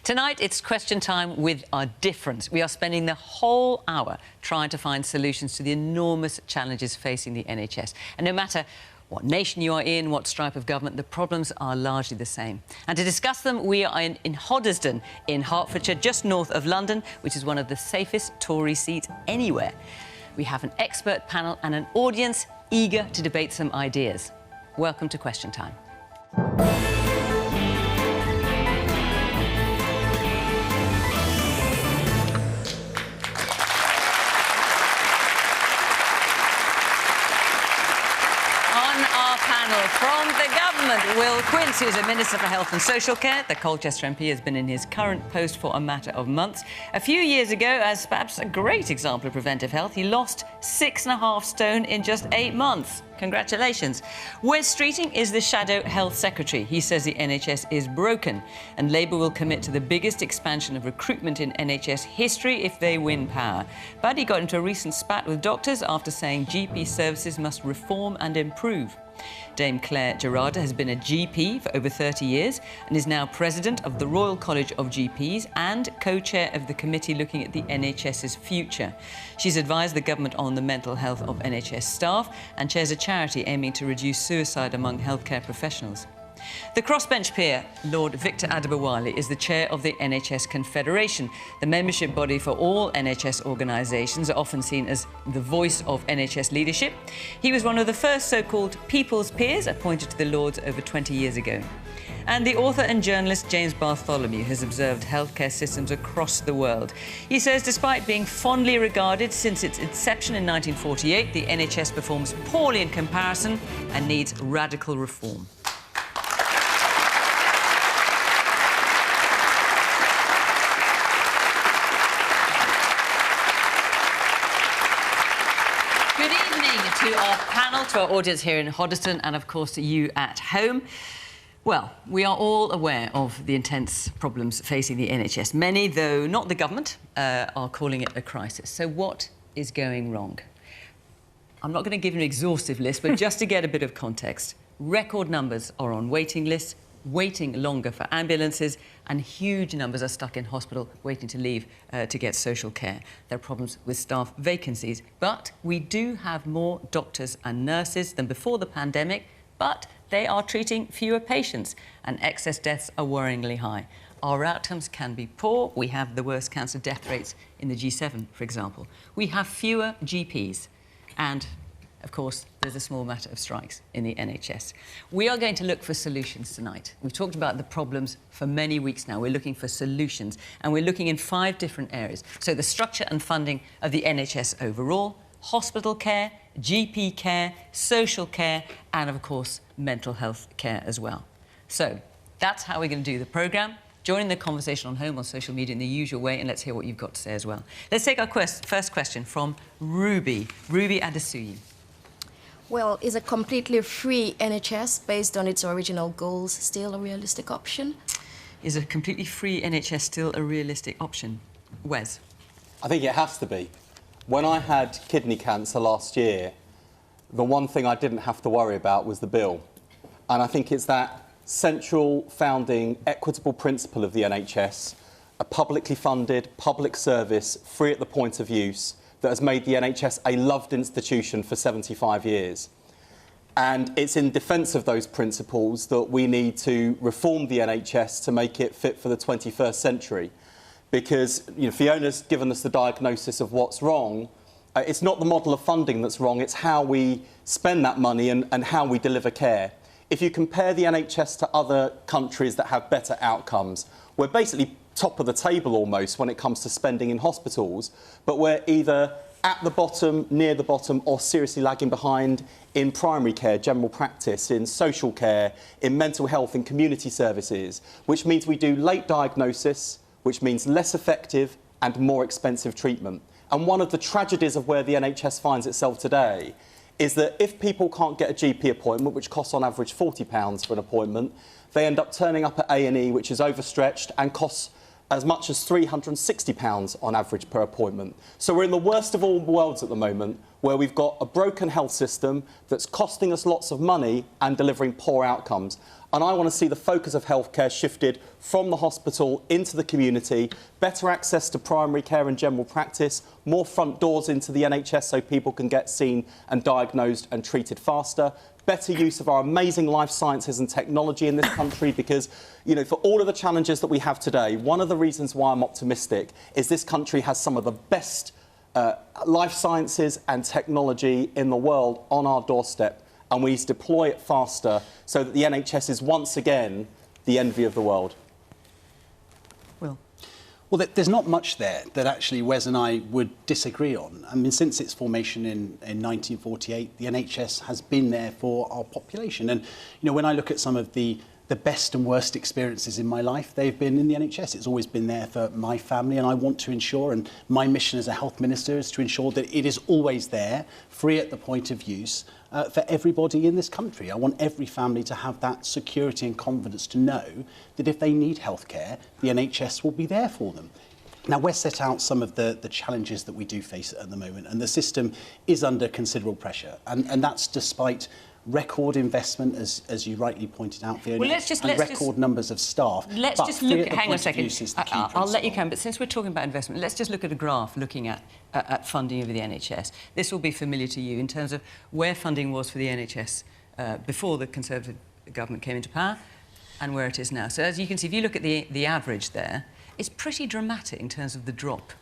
Tonight, it's question time with our difference. We are spending the whole hour trying to find solutions to the enormous challenges facing the NHS. And no matter what nation you are in, what stripe of government, the problems are largely the same. And to discuss them, we are in Hoddesdon in Hertfordshire, just north of London, which is one of the safest Tory seats anywhere. We have an expert panel and an audience eager to debate some ideas. Welcome to Question Time. From the government, Will Quince, who's a Minister for Health and Social Care. The Colchester MP has been in his current post for a matter of months. A few years ago, as perhaps a great example of preventive health, he lost 6.5 stone in just 8 months. Congratulations. Wes Streeting is the Shadow Health Secretary. He says the NHS is broken, and Labour will commit to the biggest expansion of recruitment in NHS history if they win power. But he got into a recent spat with doctors after saying GP services must reform and improve. Dame Clare Gerada has been a GP for over 30 years and is now President of the Royal College of GPs and co-chair of the committee looking at the NHS's future. She's advised the government on the mental health of NHS staff and chairs a charity aiming to reduce suicide among healthcare professionals. The crossbench peer, Lord Victor Adebowale, is the chair of the NHS Confederation, the membership body for all NHS organisations, often seen as the voice of NHS leadership. He was one of the first so-called people's peers appointed to the Lords over 20 years ago. And the author and journalist James Bartholomew has observed healthcare systems across the world. He says despite being fondly regarded since its inception in 1948, the NHS performs poorly in comparison and needs radical reform. To our panel, to our audience here in Hoddesdon, and of course to you at home. Well, we are all aware of the intense problems facing the NHS. Many, though not the government, are calling it a crisis. So what is going wrong? I'm not going to give you an exhaustive list, but just to get a bit of context. Record numbers are on waiting lists, waiting longer for ambulances, and huge numbers are stuck in hospital waiting to leave to get social care. There are problems with staff vacancies, but we do have more doctors and nurses than before the pandemic, but they are treating fewer patients and excess deaths are worryingly high. Our outcomes can be poor. We have the worst cancer death rates in the G7, for example. We have fewer GPs and of course, there's a small matter of strikes in the NHS. We are going to look for solutions tonight. We've talked about the problems for many weeks now. We're looking for solutions, and we're looking in 5 different areas. So the structure and funding of the NHS overall, hospital care, GP care, social care, and of course, mental health care as well. So that's how we're going to do the programme. Join the conversation on home, on social media in the usual way, and let's hear what you've got to say as well. Let's take our first question from Ruby. Ruby Adesouyi. Well, is a completely free NHS based on its original goals still a realistic option? Is a completely free NHS still a realistic option? Wes? I think it has to be. When I had kidney cancer last year, the one thing I didn't have to worry about was the bill. And I think it's that central founding equitable principle of the NHS, a publicly funded public service, free at the point of use, that has made the NHS a loved institution for 75 years. And it's in defence of those principles that we need to reform the NHS to make it fit for the 21st century. Because Fiona's given us the diagnosis of what's wrong. It's not the model of funding that's wrong, it's how we spend that money and how we deliver care. If you compare the NHS to other countries that have better outcomes, we're basically top of the table almost when it comes to spending in hospitals, but we're either at the bottom, near the bottom, or seriously lagging behind in primary care, general practice, in social care, in mental health, in community services, which means we do late diagnosis, which means less effective and more expensive treatment. And one of the tragedies of where the NHS finds itself today is that if people can't get a GP appointment, which costs on average £40 for an appointment, they end up turning up at A&E, which is overstretched and costs as much as £360 on average per appointment. So we're in the worst of all worlds at the moment, where we've got a broken health system that's costing us lots of money and delivering poor outcomes. And I want to see the focus of healthcare shifted from the hospital into the community, better access to primary care and general practice, more front doors into the NHS so people can get seen and diagnosed and treated faster, better use of our amazing life sciences and technology in this country because, you know, for all of the challenges that we have today, one of the reasons why I'm optimistic is this country has some of the best life sciences and technology in the world on our doorstep, and we need to deploy it faster so that the NHS is once again the envy of the world. Well, there's not much there that actually Wes and I would disagree on. I mean, since its formation in 1948, the NHS has been there for our population. And, you know, when I look at some of the best and worst experiences in my life, they've been in the NHS. It's always been there for my family, and I want to ensure, and my mission as a health minister is to ensure that it is always there, free at the point of use, for everybody in this country. I want every family to have that security and confidence to know that if they need healthcare, the NHS will be there for them. Now, Wes set out some of the challenges that we do face at the moment, and the system is under considerable pressure, and that's despite record investment, as you rightly pointed out, Fiona, record numbers of staff. Let's just look at... Hang on a second. I'll let you come, but since we're talking about investment, let's just look at a graph looking at funding of the NHS. This will be familiar to you in terms of where funding was for the NHS before the Conservative government came into power and where it is now. So as you can see, if you look at the average there, it's pretty dramatic in terms of the drop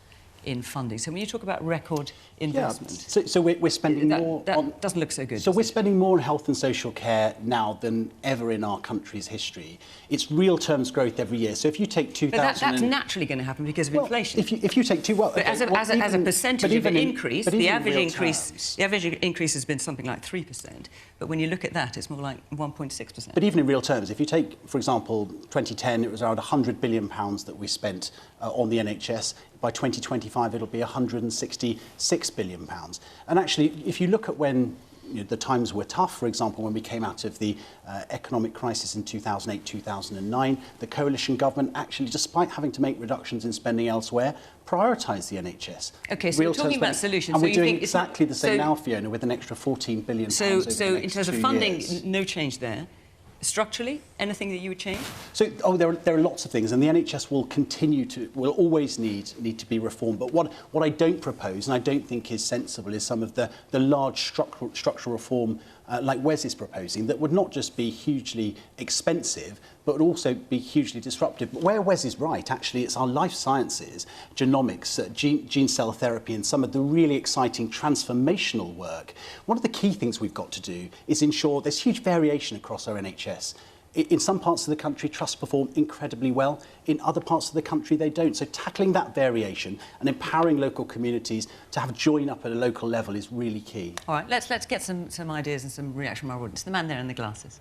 in funding. So when you talk about record investment... Yeah. So we're spending more... That doesn't look so good. So we're spending more on health and social care now than ever in our country's history. It's real terms growth every year. So if you take 2000... But that's naturally going to happen because of inflation. If you take two... Well, but as a percentage of an increase, the average increase has been something like 3%. But when you look at that, it's more like 1.6%. But even in real terms, if you take, for example, 2010, it was around £100 billion that we spent on the NHS. By 2025, it'll be £166 billion. And actually, if you look at when the times were tough, for example, when we came out of the economic crisis in 2008, 2009, the coalition government actually, despite having to make reductions in spending elsewhere, prioritised the NHS. OK, so we're talking about solutions. And we're doing exactly the same now, Fiona, with an extra £14 billion So in terms of funding, no change there. Structurally, anything that you would change? So, there are lots of things, and the NHS will always need to be reformed. But what I don't propose, and I don't think is sensible, is some of the large structural reform like Wes is proposing, that would not just be hugely expensive, but would also be hugely disruptive. But where Wes is right, actually, it's our life sciences, genomics, gene cell therapy, and some of the really exciting transformational work. One of the key things we've got to do is ensure there's huge variation across our NHS. In some parts of the country, trusts perform incredibly well. In other parts of the country, they don't. So tackling that variation and empowering local communities to have join up at a local level is really key. All right, let's get some ideas and some reaction from our audience. The man there in the glasses.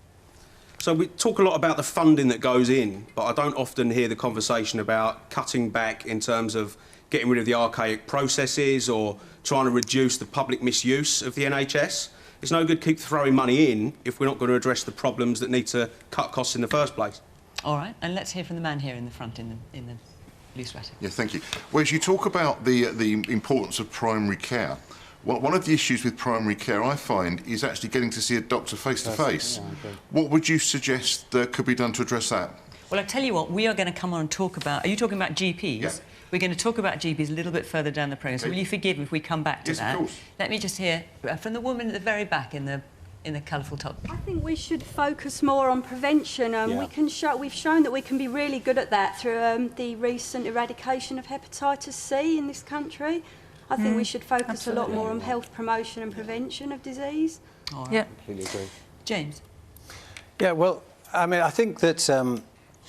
So we talk a lot about the funding that goes in, but I don't often hear the conversation about cutting back in terms of getting rid of the archaic processes or trying to reduce the public misuse of the NHS. It's no good keep throwing money in if we're not going to address the problems that need to cut costs in the first place. All right, and let's hear from the man here in the front in the blue sweater. Yeah, thank you. Well, as you talk about the importance of primary care, one of the issues with primary care, I find, is actually getting to see a doctor face-to-face. What would you suggest could be done to address that? Well, I tell you what, we are going to come on and talk about... Are you talking about GPs? Yeah. We're going to talk about GPs a little bit further down the programme, so will you forgive me if we come back to that? Yes, of course. Let me just hear from the woman at the very back in the colourful top. I think we should focus more on prevention. We've shown that we can be really good at that through the recent eradication of hepatitis C in this country. I think we should focus a lot more on health promotion and prevention of disease. All right. Yeah, completely agree. James? Yeah, well, I mean, I think that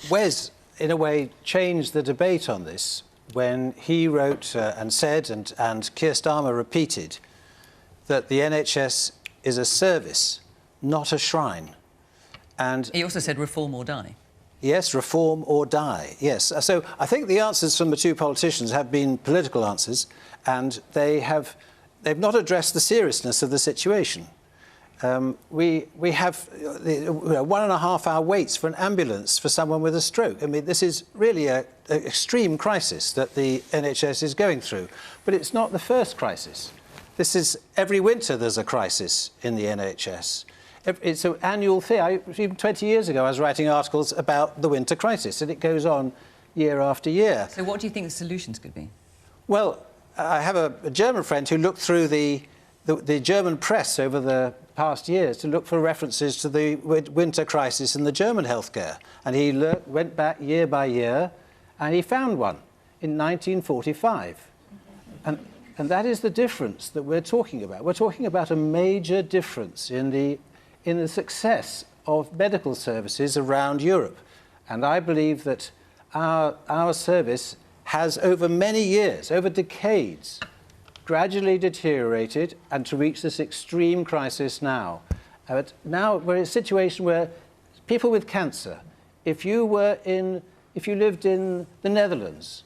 Wes, in a way, changed the debate on this when he wrote and said, and Keir Starmer repeated, that the NHS is a service, not a shrine. And he also said reform or die. Yes, reform or die, yes. So I think the answers from the two politicians have been political answers, and they've not addressed the seriousness of the situation. We have 1.5 hour waits for an ambulance for someone with a stroke. I mean, this is really an extreme crisis that the NHS is going through. But it's not the first crisis. This is every winter there's a crisis in the NHS. It's an annual thing. Even 20 years ago, I was writing articles about the winter crisis, and it goes on year after year. So what do you think the solutions could be? Well, I have a German friend who looked through the German press over the past years to look for references to the winter crisis in the German healthcare. And he went back year by year, and he found one in 1945. And that is the difference that we're talking about. We're talking about a major difference in the success of medical services around Europe. And I believe that our service has, over many years, over decades, gradually deteriorated, and to reach this extreme crisis now. But now we're in a situation where people with cancer, if you lived in the Netherlands,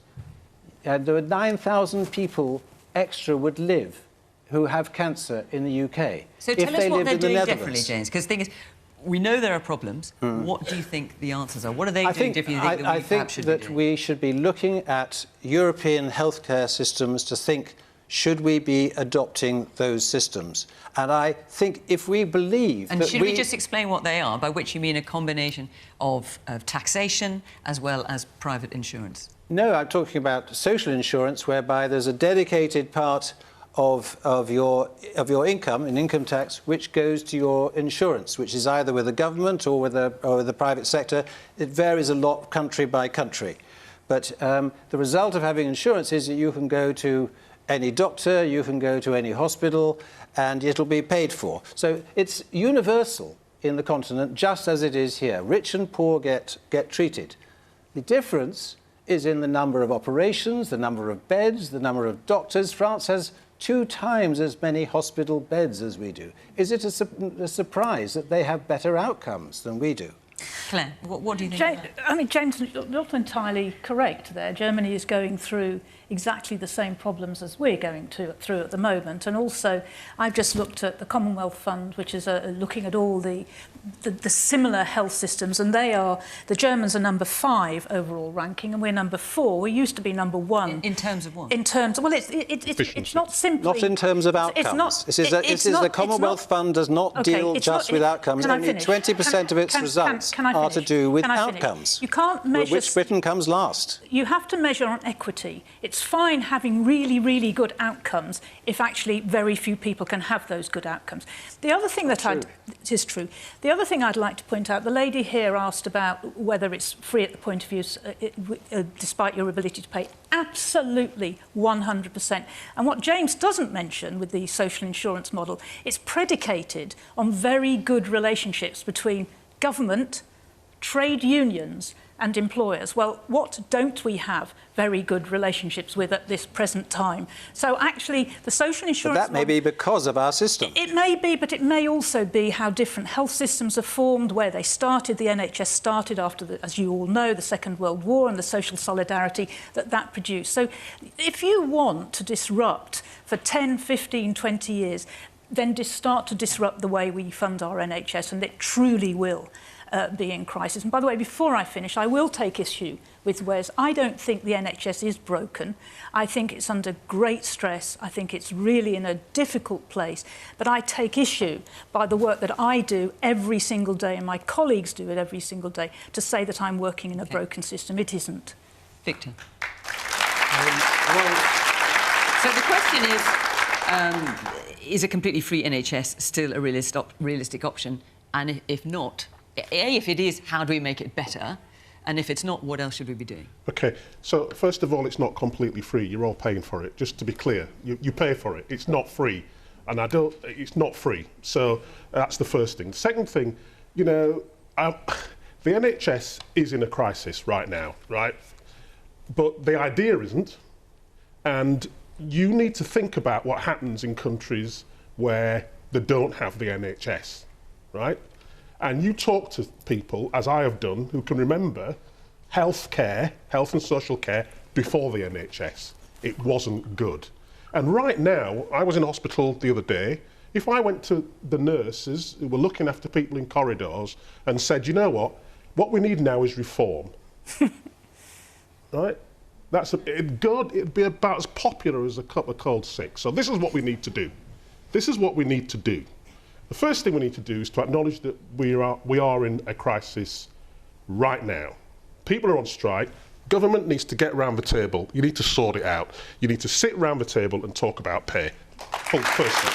there were 9,000 people extra would live who have cancer in the UK. So tell us what they're doing differently, James, because the thing is, we know there are problems. What do you think the answers are? What are they doing differently? I think that we should be looking at European healthcare systems to think, should we be adopting those systems? And I think if we believe and that should we just explain what they are, by which you mean a combination of taxation as well as private insurance? No, I'm talking about social insurance, whereby there's a dedicated part of your income, in income tax, which goes to your insurance, which is either with the government or with the private sector. It varies a lot country by country. But the result of having insurance is that you can go to any doctor, you can go to any hospital, and it'll be paid for. So it's universal in the continent, just as it is here. Rich and poor get treated. The difference is in the number of operations, the number of beds, the number of doctors. France has 2 times as many hospital beds as we do. Is it a surprise that they have better outcomes than we do? Claire, what do you think? I mean, James, not entirely correct there. Germany is going through exactly the same problems as we're going through at the moment. And also, I've just looked at the Commonwealth Fund, which is looking at all the similar health systems, and the Germans are number 5 overall ranking, and we're number 4. We used to be number 1. In terms of what? In terms, well, it's not simply... Not in terms of outcomes. The Commonwealth Fund does not deal just with outcomes. Only 20% of its results are to do with outcomes, you can't measure, which Britain comes last. You have to measure on equity. It's fine having really, really good outcomes if actually very few people can have those good outcomes. The other thing it is true. The other thing I'd like to point out, the lady here asked about whether it's free at the point of use, despite your ability to pay. Absolutely, 100%. And what James doesn't mention with the social insurance model, it's predicated on very good relationships between government, trade unions and employers. Well, what don't we have very good relationships with at this present time? So actually, the social insurance... But that may be because of our system. It may be, but it may also be how different health systems are formed, where they started. The NHS started after, as you all know, the Second World War and the social solidarity that produced. So if you want to disrupt for 10, 15, 20 years, then start to disrupt the way we fund our NHS, and it truly will be in crisis. And by the way, before I finish, I will take issue with Wes. I don't think the NHS is broken. I think it's under great stress. I think it's really in a difficult place. But I take issue by the work that I do every single day, and my colleagues do it every single day, to say that I'm working in a broken system. It isn't. Victor. So the question is a completely free NHS still a realistic option? And if not, if it is, how do we make it better? And if it's not, what else should we be doing? OK, so first of all, it's not completely free. You're all paying for it. Just to be clear, you pay for it. It's not free. And it's not free. So that's the first thing. The second thing, you know, the NHS is in a crisis right now, right? But the idea isn't. And you need to think about what happens in countries where they don't have the NHS, right? And you talk to people, as I have done, who can remember health and social care, before the NHS. It wasn't good. And right now, I was in hospital the other day. If I went to the nurses who were looking after people in corridors and said, you know what we need now is reform, right? It'd be about as popular as a cup of cold sick. So this is what we need to do. This is what we need to do. The first thing we need to do is to acknowledge that we are in a crisis right now. People are on strike. Government needs to get round the table. You need to sort it out. You need to sit round the table and talk about pay. Firstly.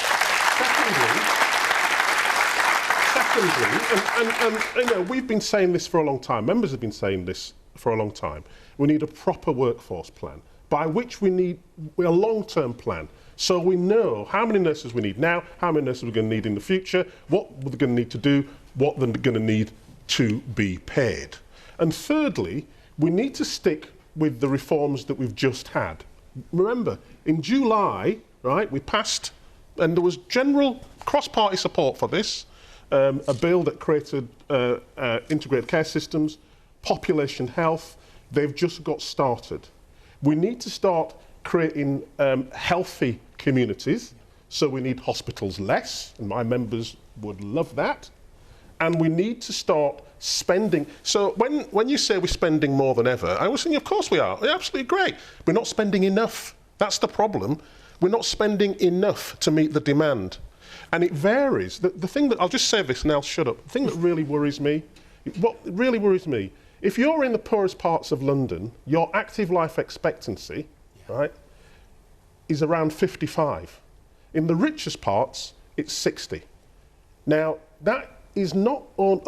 Secondly, we've been saying this for a long time. Members have been saying this for a long time. We need a proper workforce plan, by which we need a long-term plan. So we know how many nurses we need now, how many nurses we're going to need in the future, what we're going to need to do, what they're going to need to be paid. And thirdly, we need to stick with the reforms that we've just had. Remember, in July, right, we passed, and there was general cross-party support for this, a bill that created integrated care systems, population health. They've just got started. We need to start creating healthy communities, so we need hospitals less, and my members would love that. And we need to start spending. So when you say we're spending more than ever, I was thinking, of course we are. We're absolutely great. We're not spending enough. That's the problem. We're not spending enough to meet the demand. And it varies. The thing that, I'll just say this and I'll shut up. The thing that really worries me, what really worries me, if you're in the poorest parts of London, your active life expectancy, right, is around 55. In the richest parts, it's 60. Now, that is not well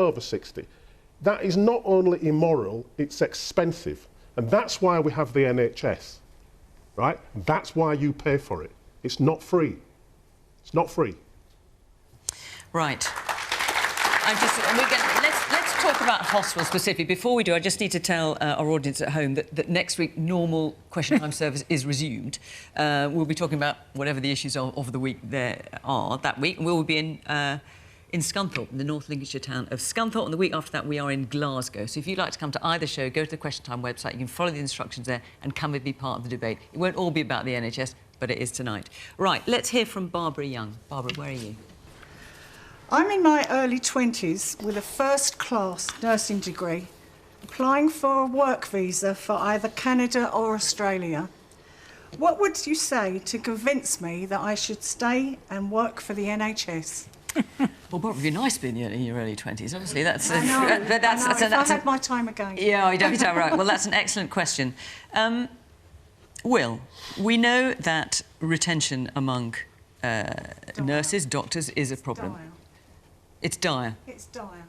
over 60. That is not only immoral, it's expensive. And that's why we have the NHS, right? That's why you pay for it. It's not free. It's not free. Right. Let's talk about hospitals specifically. Before we do, I just need to tell our audience at home that next week normal question time service is resumed. We'll be talking about whatever the issues of the week there are that week. And we'll be in Scunthorpe, in the North Lincolnshire town of Scunthorpe, and the week after that we are in Glasgow. So if you'd like to come to either show, go to the Question Time website, you can follow the instructions there and come and be part of the debate. It won't all be about the NHS, but it is tonight. Right, let's hear from Barbara Young. Barbara, where are you? I'm in my early 20s with a first-class nursing degree, applying for a work visa for either Canada or Australia. What would you say to convince me that I should stay and work for the NHS? Well, Barbara, it'd be nice being in your early 20s, obviously. That's I know. If I had my time again. Yeah, you'd have your time, right. Well, that's an excellent question. Will, we know that retention among nurses, doctors, is a problem. Dire. It's dire. It's dire.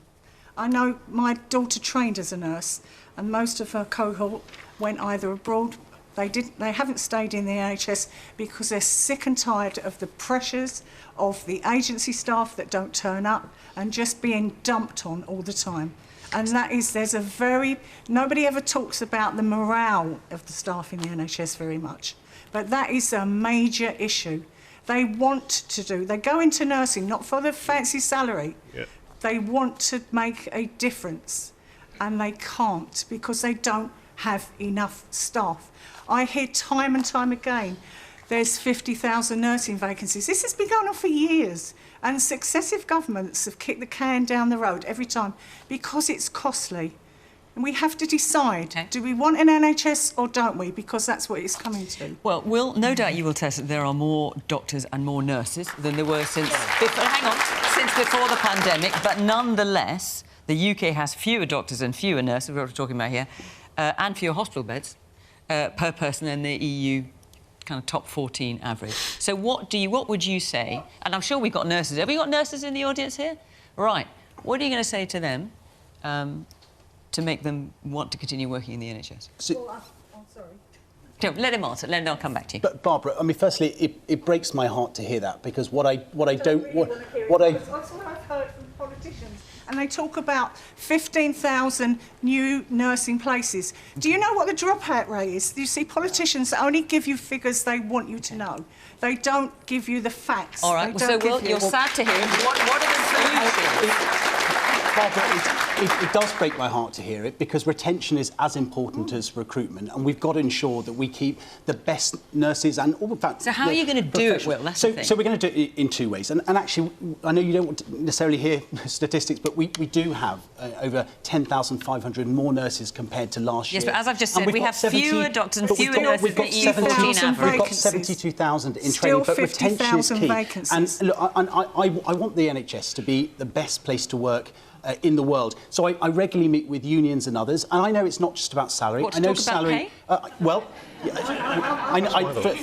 I know my daughter trained as a nurse, and most of her cohort went either abroad. They haven't stayed in the NHS because they're sick and tired of the pressures of the agency staff that don't turn up and just being dumped on all the time. And nobody ever talks about the morale of the staff in the NHS very much. But that is a major issue. They go into nursing not for the fancy salary. Yeah. They want to make a difference, and they can't because they don't have enough staff. I hear time and time again, there's 50,000 nursing vacancies. This has been going on for years, and successive governments have kicked the can down the road every time because it's costly. And we have to decide, do we want an NHS or don't we? Because that's what it's coming to. Well, Will, no doubt you will test that there are more doctors and more nurses than there were since before the pandemic, but nonetheless, the UK has fewer doctors and fewer nurses, what we're talking about here, and fewer hospital beds per person than the EU kind of top 14 average. So what would you say? And I'm sure we've got nurses. Have we got nurses in the audience here? Right. What are you going to say to them to make them want to continue working in the NHS? I'm sorry. Let him answer. Then I'll come back to you. But Barbara, I mean, firstly, it breaks my heart to hear that because what I've heard from politicians, and they talk about 15,000 new nursing places. Do you know what the dropout rate is? You see, politicians only give you figures they want you to know. They don't give you the facts. All right. So, Will, you're sad to hear. What are the solutions? Barbara, it does break my heart to hear it, because retention is as important as recruitment, and we've got to ensure that we keep the best nurses and all of that. So how are you going to do it, Will? That's the thing. So we're going to do it in two ways. And actually, I know you don't want to necessarily hear statistics, but we do have over 10,500 more nurses compared to last year. Yes, but as I've just said, we have fewer doctors and fewer nurses than EU14 average. We've got 72,000 in training, but retention is key. Vacancies. And look, I want the NHS to be the best place to work in the world. So I regularly meet with unions and others, and I know it's not just about salary. What, to I know talk about salary.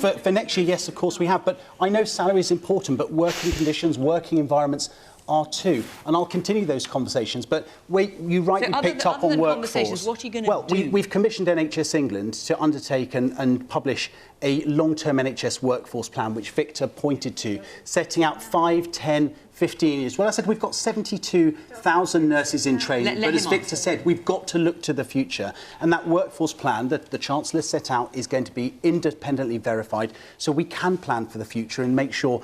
pay? For next year, yes, of course we have. But I know salary is important, but working conditions, working environments are too. And I'll continue those conversations. But you rightly picked up on workforce. What are you going to do? We've commissioned NHS England to undertake and publish a long-term NHS workforce plan, which Victor pointed to, setting out 5, 10, 15 years. Well, I said we've got 72,000 nurses in training, but as Victor said, we've got to look to the future. And that workforce plan that the Chancellor set out is going to be independently verified, so we can plan for the future and make sure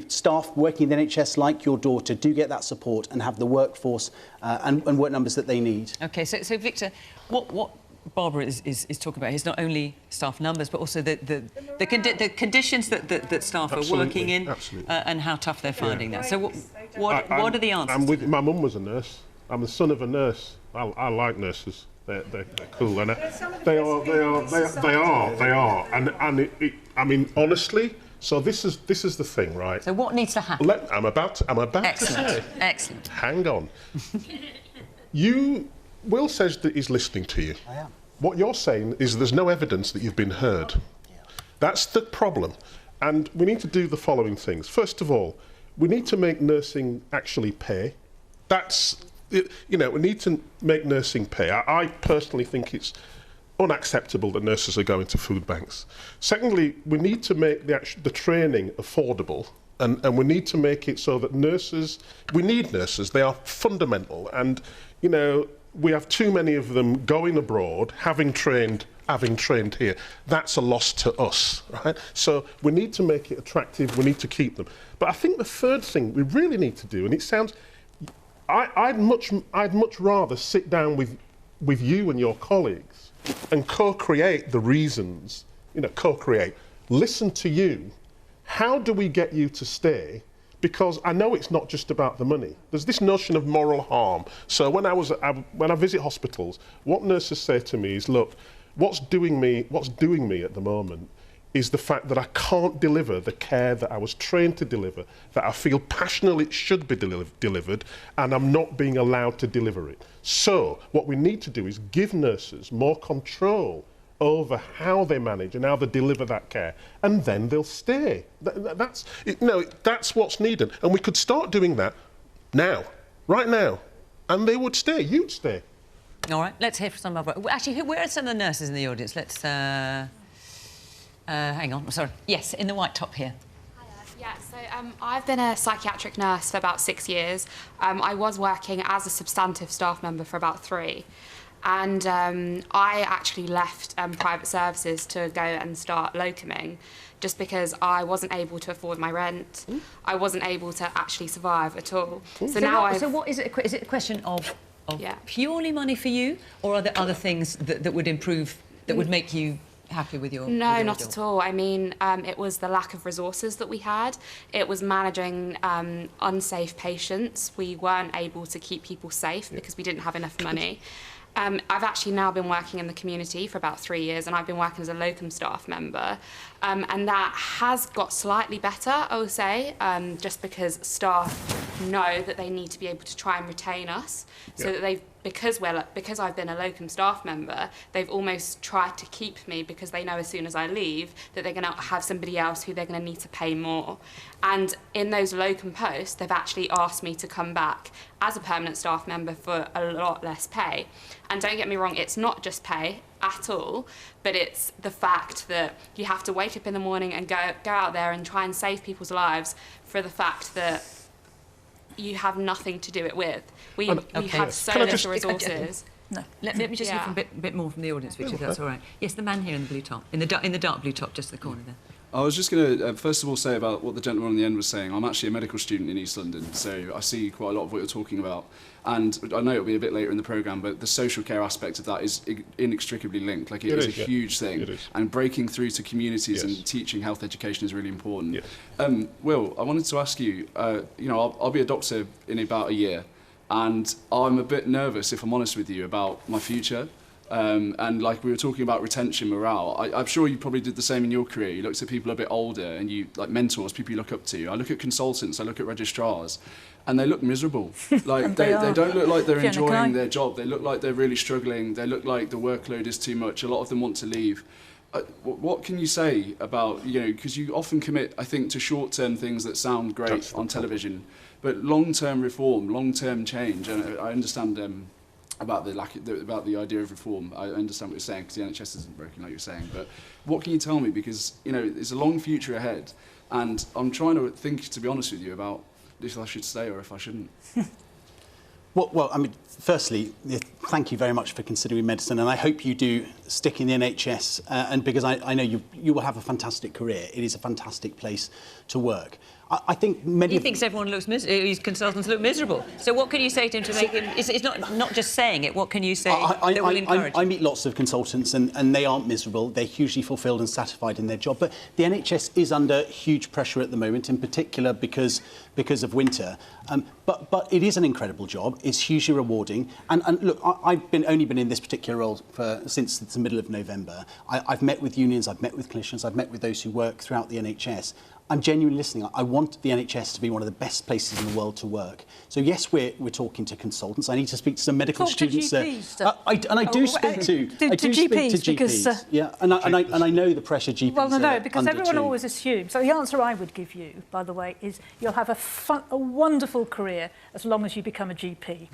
staff working in the NHS, like your daughter, do get that support and have the workforce and work numbers that they need. OK, so Victor, what Barbara is talking about is not only staff numbers, but also the conditions that staff are working in and how tough they're finding that. So what are the answers? My mum was a nurse. I'm the son of a nurse. I like nurses. They're cool, and they are. And I mean, honestly. So this is the thing, right? So what needs to happen? I'm about to say. Excellent. Hang on. Will says that he's listening to you. I am. What you're saying is there's no evidence that you've been heard. Yeah. That's the problem. And we need to do the following things. First of all, we need to make nursing actually pay. We need to make nursing pay. I personally think it's unacceptable that nurses are going to food banks. Secondly, we need to make the training affordable. And we need to make it so that we need nurses, they are fundamental. And, we have too many of them going abroad, having trained here. That's a loss to us, right? So we need to make it attractive, we need to keep them. But I think the third thing we really need to do, and it sounds... I'd much rather sit down with you and your colleagues and co-create the reasons, listen to you. How do we get you to stay? Because I know it's not just about the money. There's this notion of moral harm. So when I visit hospitals, what nurses say to me is, look, what's doing me at the moment is the fact that I can't deliver the care that I was trained to deliver, that I feel passionately it should be delivered, and I'm not being allowed to deliver it. So what we need to do is give nurses more control over how they manage and how they deliver that care, and then they'll stay. That's what's needed, and we could start doing that now, right now, and they would stay. You'd stay. All right, let's hear from some of our... Actually, where are some of the nurses in the audience? Let's hang on. Sorry. Yes, in the white top here. Yeah, so I've been a psychiatric nurse for about 6 years. I was working as a substantive staff member for about 3. And I actually left private services to go and start locuming just because I wasn't able to afford my rent. I wasn't able to actually survive at all. So what is it? Is it a question of purely money for you, or are there other things that would improve, that would make you happy with your No, not at all. I mean, it was the lack of resources that we had. It was managing unsafe patients. We weren't able to keep people safe because we didn't have enough money. I've actually now been working in the community for about 3 years, and I've been working as a locum staff member. And that has got slightly better, I would say, just because staff know that they need to be able to try and retain us. So that because I've been a locum staff member, they've almost tried to keep me because they know as soon as I leave that they're going to have somebody else who they're going to need to pay more. And in those locum posts, they've actually asked me to come back as a permanent staff member for a lot less pay. And don't get me wrong, it's not just pay at all, but it's the fact that you have to wake up in the morning and go out there and try and save people's lives for the fact that you have nothing to do it with. We have so little resources. No. Let me just hear a bit more from the audience, Victor, if that's all right. Yes, the man here in the blue top, in the dark blue top, just the corner there. I was just going to, first of all, say about what the gentleman on the end was saying. I'm actually a medical student in East London, so I see quite a lot of what you're talking about. And I know it'll be a bit later in the programme, but the social care aspect of that is inextricably linked. Like, it is a huge thing. It is. And breaking through to communities and teaching health education is really important. Yes. Will, I wanted to ask you, I'll be a doctor in about a year, and I'm a bit nervous, if I'm honest with you, about my future. And like we were talking about retention, morale, I'm sure you probably did the same in your career. You looked at people a bit older and you, like mentors, people you look up to. I look at consultants, I look at registrars, and they look miserable. Like they don't look like they're enjoying their job. They look like they're really struggling. They look like the workload is too much. A lot of them want to leave. What can you say about, because you often commit, I think, to short-term things that sound great on television, but long-term reform, long-term change, and I understand about the idea of reform. I understand what you're saying, because the NHS isn't broken, like you're saying. But what can you tell me? Because there's a long future ahead, and I'm trying to think, to be honest with you, about if I should stay or if I shouldn't. Well, I mean, firstly, thank you very much for considering medicine, and I hope you do stick in the NHS, and because I know you will have a fantastic career. It is a fantastic place to work. I think many... He thinks everyone looks miserable, his consultants look miserable. So what can you say to him to make him... It's not just saying it, what can you say that will encourage I meet lots of consultants and they aren't miserable. They're hugely fulfilled and satisfied in their job. But the NHS is under huge pressure at the moment, in particular because of winter. But it is an incredible job. It's hugely rewarding. And look, I've only been in this particular role since the middle of November. I've met with unions, I've met with clinicians, I've met with those who work throughout the NHS. I'm genuinely listening. I want the NHS to be one of the best places in the world to work. So yes, we're talking to consultants. I need to speak to some medical students. I do speak to GPs. Because, yeah, and I know the pressure GPs. Well, no, because under everyone too. always assumes. So the answer I would give you, by the way, is you'll have a wonderful career as long as you become a GP.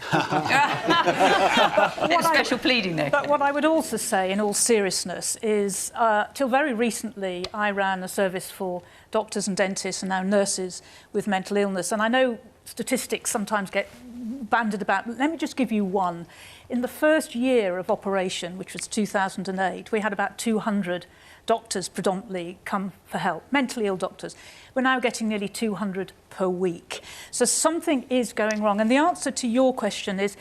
Special pleading there. But what I would also say, in all seriousness, is till very recently I ran a service for doctors and dentists and now nurses with mental illness. And I know statistics sometimes get bandied about. Let me just give you one. In the first year of operation, which was 2008, we had about 200 doctors predominantly come for help, mentally ill doctors. We're now getting nearly 200 per week. So something is going wrong. And the answer to your question is,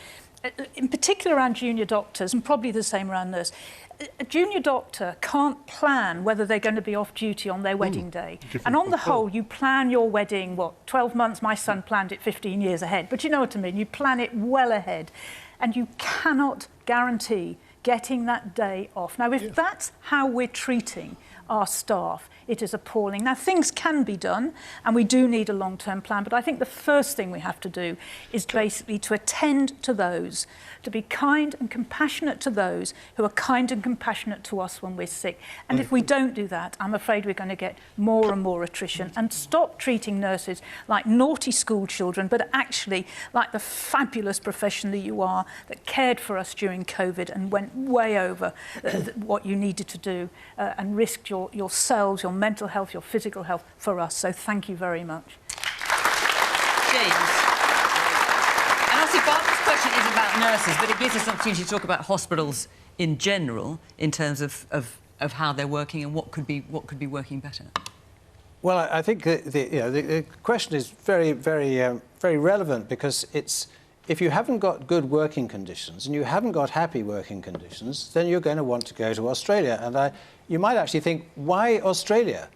in particular around junior doctors, and probably the same around nurse, a junior doctor can't plan whether they're going to be off duty on their wedding day. And on the whole, you plan your wedding, 12 months? My son planned it 15 years ahead. But you know what I mean? You plan it well ahead. And you cannot guarantee getting that day off. Now, if that's how we're treating our staff, it is appalling. Now, things can be done, and we do need a long-term plan, but I think the first thing we have to do is basically to attend to those, to be kind and compassionate to those who are kind and compassionate to us when we're sick. And if we don't do that, I'm afraid we're going to get more and more attrition, and stop treating nurses like naughty school children, but actually like the fabulous profession that you are, that cared for us during COVID and went way over what you needed to do and risked yourselves, your mental health, your physical health for us. So thank you very much. James. And obviously Barbara's question is about nurses, but it gives us an opportunity to talk about hospitals in general in terms of how they're working and what could be working better. Well, I think the question is very, very, very relevant, because it's, if you haven't got good working conditions and you haven't got happy working conditions, then you're going to want to go to Australia. And you might actually think, why Australia?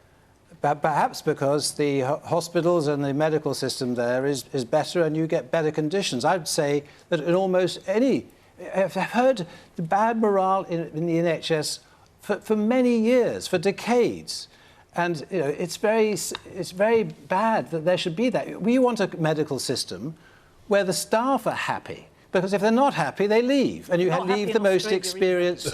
Perhaps because the hospitals and the medical system there is better and you get better conditions. I'd say that in almost any... I've heard the bad morale in the NHS for many years, for decades. And it's very bad that there should be that. We want a medical system where the staff are happy, because if they're not happy, they leave, and you leave the most experienced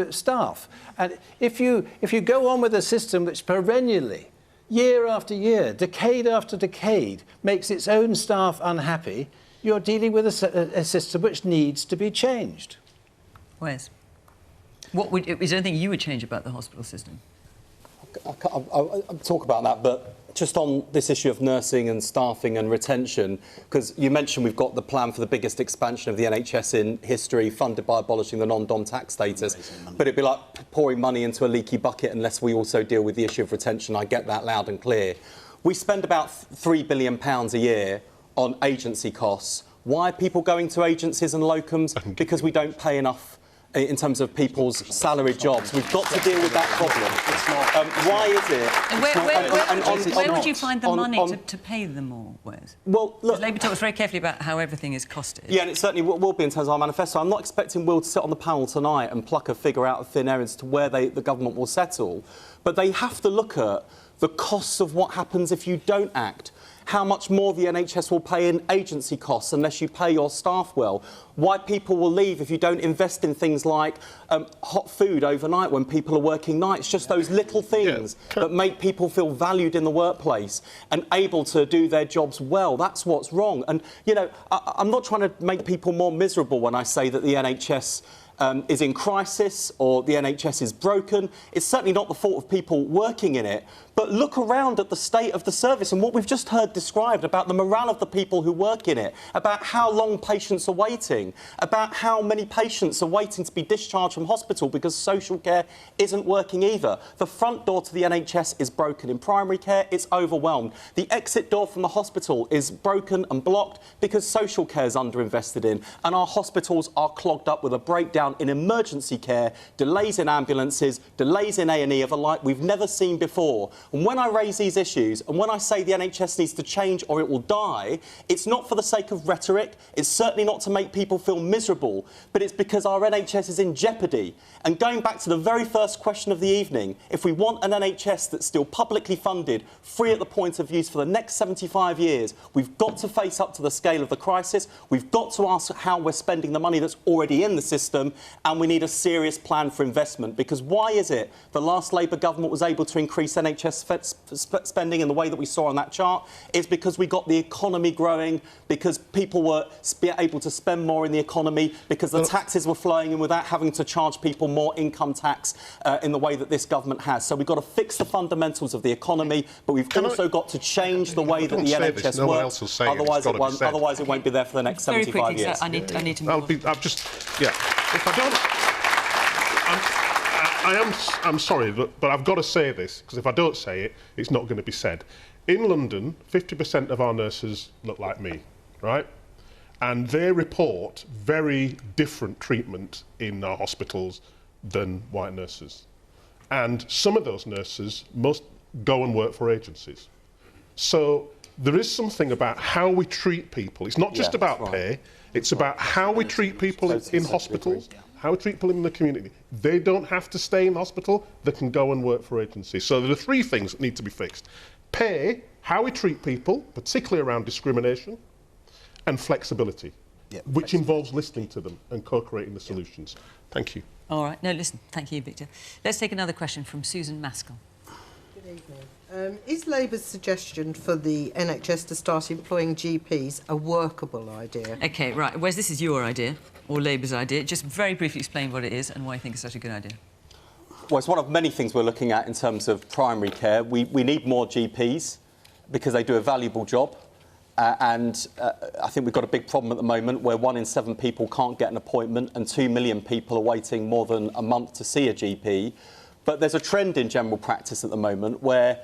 staff. And if you go on with a system which perennially, year after year, decade after decade, makes its own staff unhappy, you're dealing with a system which needs to be changed. Wes, is there anything you would change about the hospital system? I'll talk about that, but just on this issue of nursing and staffing and retention, because you mentioned we've got the plan for the biggest expansion of the NHS in history, funded by abolishing the non-dom tax status, but it'd be like pouring money into a leaky bucket unless we also deal with the issue of retention. I get that loud and clear. We spend about £3 billion a year on agency costs. Why are people going to agencies and locums? Because we don't pay enough in terms of people's salaried jobs. We've got to deal with that problem. Why is it? Where would you find the money to pay them more, Wes? Well, look, Labour talks very carefully about how everything is costed. Yeah, and it certainly will be in terms of our manifesto. I'm not expecting Will to sit on the panel tonight and pluck a figure out of thin air as to where the government will settle, but they have to look at the costs of what happens if you don't act. How much more the NHS will pay in agency costs unless you pay your staff well. Why people will leave if you don't invest in things like hot food overnight when people are working nights. Just those little things that make people feel valued in the workplace and able to do their jobs well. That's what's wrong. And, you know, I'm not trying to make people more miserable when I say that the NHS is in crisis or the NHS is broken. It's certainly not the fault of people working in it. But look around at the state of the service and what we've just heard described about the morale of the people who work in it, about how long patients are waiting, about how many patients are waiting to be discharged from hospital because social care isn't working either. The front door to the NHS is broken. In primary care, it's overwhelmed. The exit door from the hospital is broken and blocked because social care is underinvested in, and our hospitals are clogged up with a breakdown in emergency care, delays in ambulances, delays in A&E of a like we've never seen before. And when I raise these issues, and when I say the NHS needs to change or it will die, it's not for the sake of rhetoric, it's certainly not to make people feel miserable, but it's because our NHS is in jeopardy. And going back to the very first question of the evening, if we want an NHS that's still publicly funded, free at the point of use for the next 75 years, we've got to face up to the scale of the crisis, we've got to ask how we're spending the money that's already in the system, and we need a serious plan for investment. Because why is it the last Labour government was able to increase NHS spending in the way that we saw on that chart? It's because we got the economy growing, because people were able to spend more in the economy, because the taxes were flowing in without having to charge people more income tax in the way that this government has. So we've got to fix the fundamentals of the economy, but we've also got to change the way that the NHS works. Otherwise, it won't be there for the next 75 years. I need to move on. If I don't... I'm sorry, but I've got to say this, because if I don't say it, it's not going to be said. In London, 50% of our nurses look like me, right? And they report very different treatment in our hospitals than white nurses. And some of those nurses must go and work for agencies. So there is something about how we treat people. It's not just about pay, it's about how we treat people in hospitals, how we treat people in the community. They don't have to stay in hospital, they can go and work for agencies. So there are three things that need to be fixed. Pay, how we treat people, particularly around discrimination, and flexibility, which involves listening to them and co-creating the solutions. Thank you. All right. No, listen. Thank you, Victor. Let's take another question from Susan Maskell. Good evening. Is Labour's suggestion for the NHS to start employing GPs a workable idea? OK, right. Wes, this is your idea, or Labour's idea. Just very briefly explain what it is and why you think it's such a good idea. Well, it's one of many things we're looking at in terms of primary care. We need more GPs because they do a valuable job. I think we've got a big problem at the moment where 1 in 7 people can't get an appointment and 2 million people are waiting more than a month to see a GP. But there's a trend in general practice at the moment where,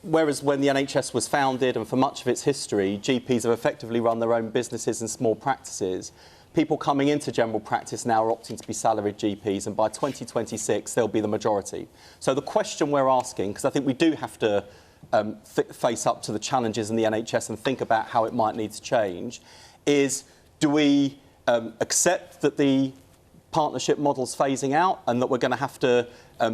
whereas when the NHS was founded and for much of its history, GPs have effectively run their own businesses and small practices, people coming into general practice now are opting to be salaried GPs, and by 2026 they'll be the majority. So the question we're asking, because I think we do have to face up to the challenges in the NHS and think about how it might need to change, is do we accept that the partnership model's phasing out and that we're going to have to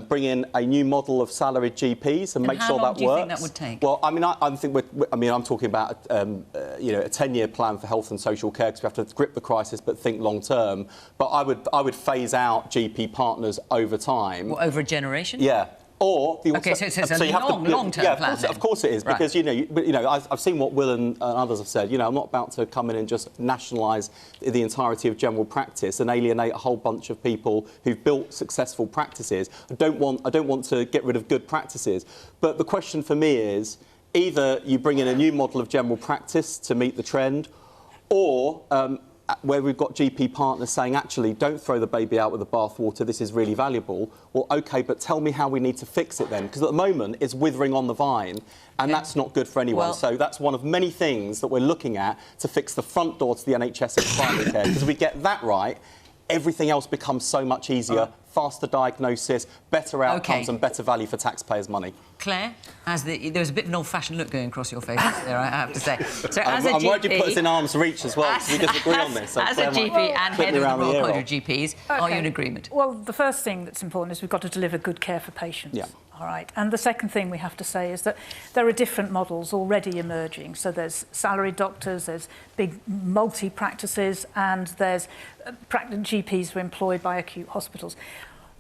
bring in a new model of salaried GPs and make sure that works? How long do you think that would take? Well, I'm talking about a 10-year plan for health and social care because we have to grip the crisis but think long term. But I would phase out GP partners over time. What, over a generation? Yeah. Or the OK, so it's a long-term plan. Of course it is, because, I've seen what Will and others have said. I'm not about to come in and just nationalise the entirety of general practice and alienate a whole bunch of people who've built successful practices. I don't want to get rid of good practices. But the question for me is, either you bring in a new model of general practice to meet the trend, or where we've got GP partners saying, actually, don't throw the baby out with the bathwater, this is really valuable. Well, OK, but tell me how we need to fix it then, because at the moment it's withering on the vine, and that's not good for anyone. So that's one of many things that we're looking at to fix the front door to the NHS and primary care, because if we get that right, everything else becomes so much easier, faster diagnosis, better outcomes and better value for taxpayers' money. Claire, there was a bit of an old-fashioned look going across your face there, I have to say. So as I'm worried you put us in arm's reach as well, because we disagree on this. So as a GP and head of the Royal College of GPs, are you in agreement? Well, the first thing that's important is we've got to deliver good care for patients. Yeah. All right. And the second thing we have to say is that there are different models already emerging. So there's salaried doctors, there's big multi-practices, and there's GPs who are employed by acute hospitals.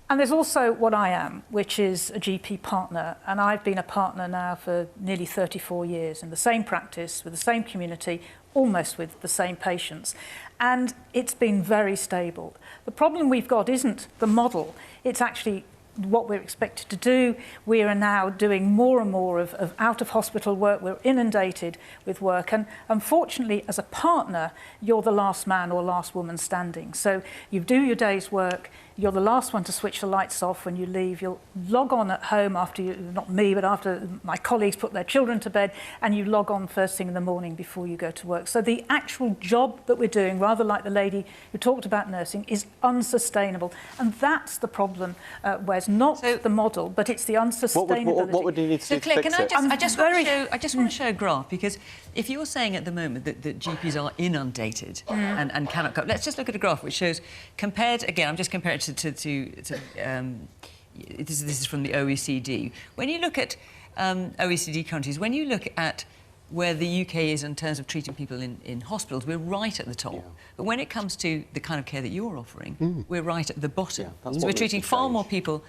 And there's also what I am, which is a GP partner. And I've been a partner now for nearly 34 years in the same practice, with the same community, almost with the same patients. And it's been very stable. The problem we've got isn't the model, it's actually what we're expected to do. We are now doing more and more of out-of-hospital work. We're inundated with work. And unfortunately, as a partner, you're the last man or last woman standing. So you do your day's work. You're the last one to switch the lights off when you leave. You'll log on at home after not me, but after my colleagues put their children to bed, and you log on first thing in the morning before you go to work. So the actual job that we're doing, rather like the lady who talked about nursing, is unsustainable. And that's the problem, where it's not the model, but it's the unsustainability. What would you need to do to Claire, fix can it? I just want to show a graph, because if you're saying at the moment that GPs are inundated and cannot cope, let's just look at a graph which shows, compared, again, I'm just comparing it this is from the OECD. When you look at OECD countries, when you look at where the UK is in terms of treating people in hospitals, we're right at the top. Yeah. But when it comes to the kind of care that you're offering, we're right at the bottom. Yeah, so we're treating far more people